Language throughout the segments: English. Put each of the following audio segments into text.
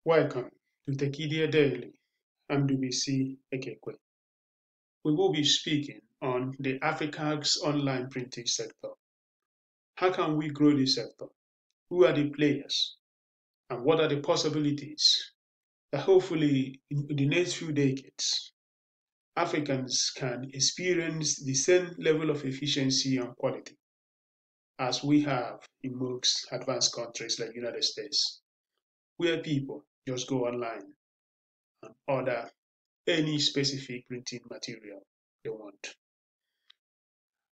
Welcome to Tekedia Daily. I'm Ndubuisi Ekekwe. We will be speaking on the Africa's online printing sector. How can we grow this sector? Who are the players? And what are the possibilities that hopefully in the next few decades, Africans can experience the same level of efficiency and quality as we have in most advanced countries like the United States, where people just go online and order any specific printing material they want.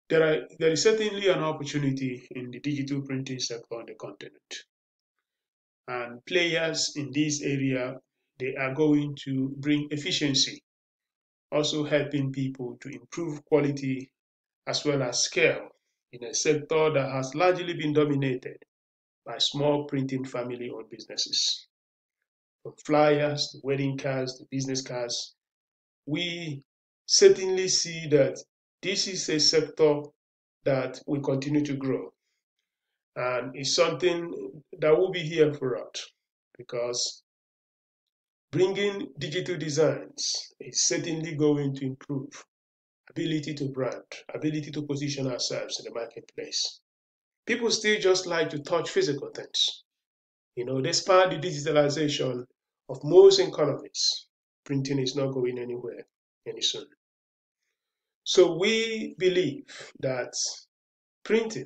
There is certainly an opportunity in the digital printing sector on the continent. And players in this area, they are going to bring efficiency, also helping people to improve quality as well as scale in a sector that has largely been dominated by small printing family-owned businesses. From flyers, to wedding cards, to business cards, we certainly see that this is a sector that will continue to grow. And it's something that will be here for us because bringing digital designs is certainly going to improve ability to brand, ability to position ourselves in the marketplace. People still just like to touch physical things. Despite the digitalization of most economies, printing is not going anywhere any soon. So we believe that printing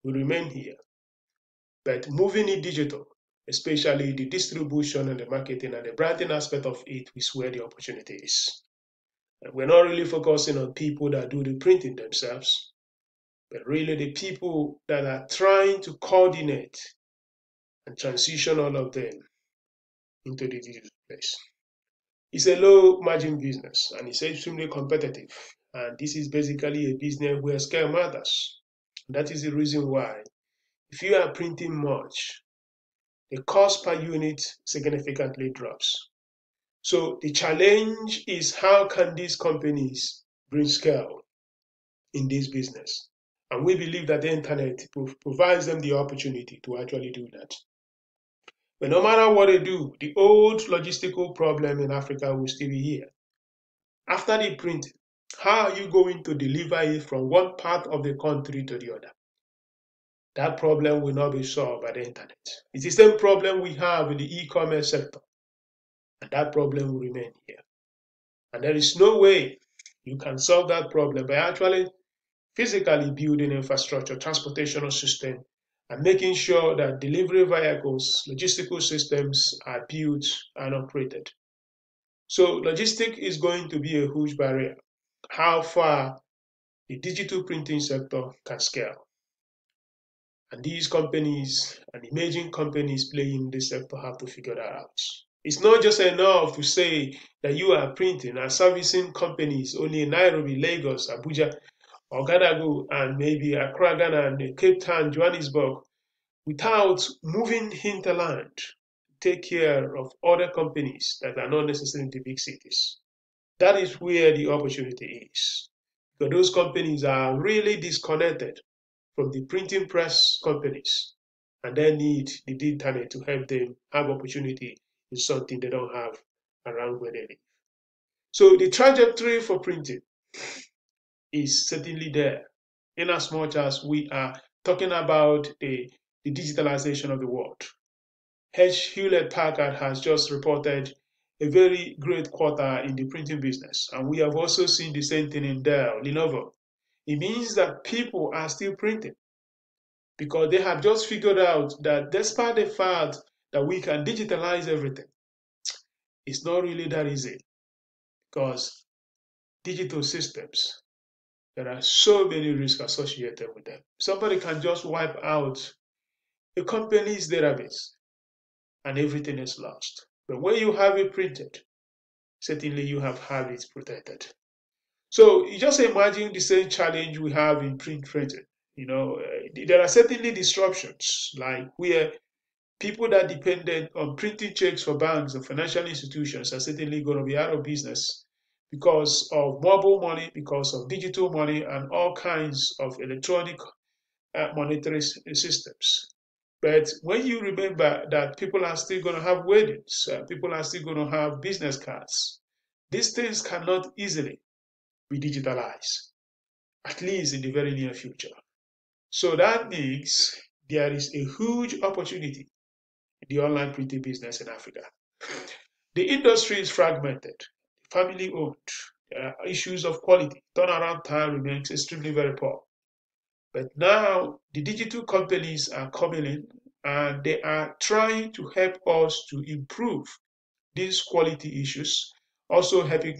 will remain here, but moving it digital, especially the distribution and the marketing and the branding aspect of it, is where the opportunity is. And we're not really focusing on people that do the printing themselves, but really the people that are trying to coordinate and transition all of them into the digital space. It's a low margin business and it's extremely competitive. And this is basically a business where scale matters. That is the reason why if you are printing much, the cost per unit significantly drops. So the challenge is how can these companies bring scale in this business? And we believe that the internet provides them the opportunity to actually do that. But no matter what they do, the old logistical problem in Africa will still be here. After the printing, how are you going to deliver it from one part of the country to the other? That problem will not be solved by the internet. It's the same problem we have in the e-commerce sector. And that problem will remain here. And there is no way you can solve that problem by actually physically building infrastructure, transportation system, and making sure that delivery vehicles, logistical systems are built and operated. So logistics is going to be a huge barrier. How far the digital printing sector can scale. And these companies and emerging companies playing in this sector have to figure that out. It's not just enough to say that you are printing and servicing companies only in Nairobi, Lagos, Abuja, or Gadago, and maybe Accra, Ghana, and Cape Town, Johannesburg, without moving hinterland to take care of other companies that are not necessarily the big cities. That is where the opportunity is. Because those companies are really disconnected from the printing press companies, and they need the internet to help them have opportunity in something they don't have around where they live. So the trajectory for printing is certainly there, in as much as we are talking about the digitalization of the world. Hewlett Packard has just reported a very great quarter in the printing business, and we have also seen the same thing in Dell, Lenovo. It means that people are still printing because they have just figured out that despite the fact that we can digitalize everything, it's not really that easy because digital systems, there are so many risks associated with them. Somebody can just wipe out a company's database and everything is lost. But when you have it printed, certainly you have had it protected. So you just imagine the same challenge we have in print printing. There are certainly disruptions, like where people that depended on printing checks for banks and financial institutions are certainly going to be out of business because of mobile money, because of digital money, and all kinds of electronic monetary systems. But when you remember that people are still going to have weddings, people are still going to have business cards, these things cannot easily be digitalized, at least in the very near future. So that means there is a huge opportunity in the online printing business in Africa. The industry is fragmented, family owned. There are issues of quality. Turnaround time remains extremely very poor. But now the digital companies are coming in and they are trying to help us to improve these quality issues, also helping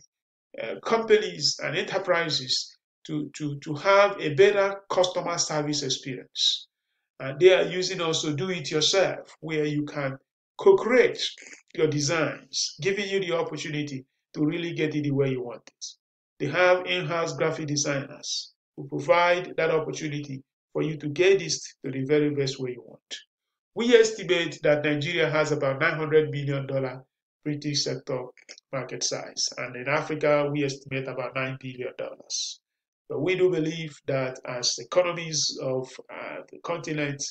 companies and enterprises to have a better customer service experience. And they are using also do it yourself, where you can co create your designs, giving you the opportunity to really get it the way you want it. They have in house graphic designers who provide that opportunity for you to get this to the very best way you want. We estimate that Nigeria has about $900 billion printing sector market size, and in Africa, we estimate about $9 billion. But we do believe that as economies of the continent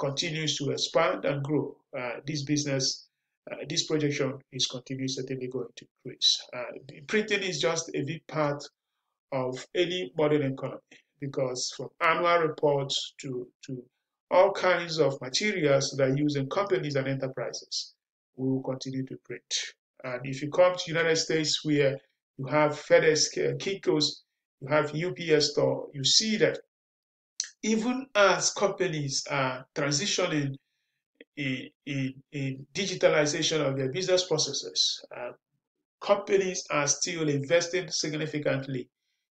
continues to expand and grow, this projection is certainly going to increase. Printing is just a big part of any modern economy because from annual reports to all kinds of materials that are used in companies and enterprises, we will continue to print. And if you come to the United States where you have FedEx, Kinko's, you have UPS store, you see that even as companies are transitioning in digitalization of their business processes, companies are still investing significantly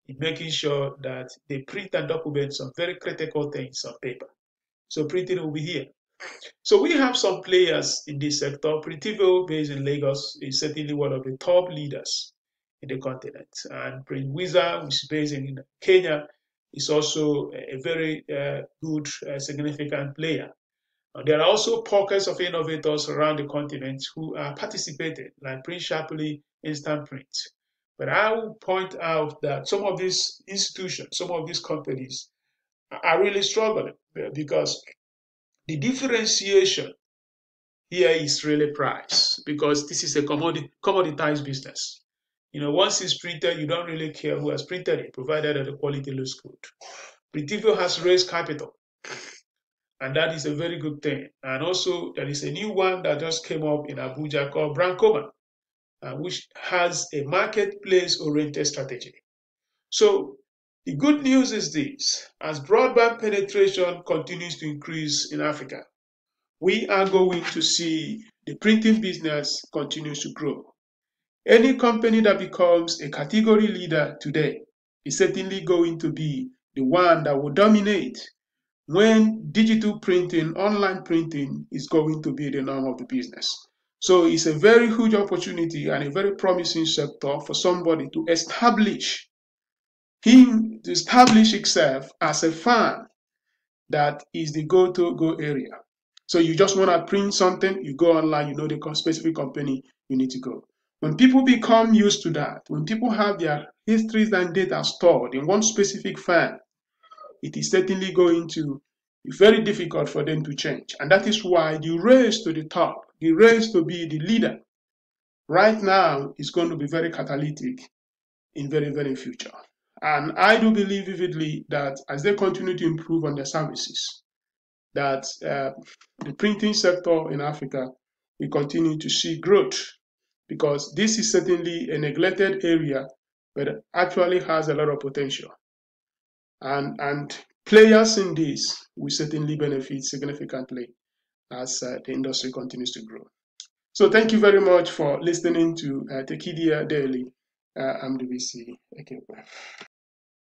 in making sure that they print and document some very critical things on paper. So printing will be here. So we have some players in this sector. Printivo, based in Lagos, is certainly one of the top leaders in the continent. And Print Wizard, which is based in Kenya, is also a very good, significant player. There are also pockets of innovators around the continent who are participating, like Print Sharply, Instant Print. But I will point out that some of these institutions, some of these companies are really struggling because the differentiation here is really price, because this is a commoditized business. Once it's printed, you don't really care who has printed it, provided that the quality looks good. Printivio has raised capital, and that is a very good thing. And also, there is a new one that just came up in Abuja called Brancoma, which has a marketplace-oriented strategy. So the good news is this: as broadband penetration continues to increase in Africa, we are going to see the printing business continues to grow. Any company that becomes a category leader today is certainly going to be the one that will dominate when digital printing, online printing is going to be the norm of the business. So it's a very huge opportunity and a very promising sector for somebody to establish itself as a firm that is the go area. So you just want to print something, you go online, you know the specific company you need to go. When people become used to that, when people have their histories and data stored in one specific firm, it is certainly going to be very difficult for them to change. And that is why the race to the top, the race to be the leader, right now is going to be very catalytic in very, very future. And I do believe vividly that as they continue to improve on their services, that the printing sector in Africa will continue to see growth, because this is certainly a neglected area, but actually has a lot of potential. And players in this will certainly benefit significantly as the industry continues to grow. So thank you very much for listening to Tekedia Daily. I'm Ndubuisi Ekekwe.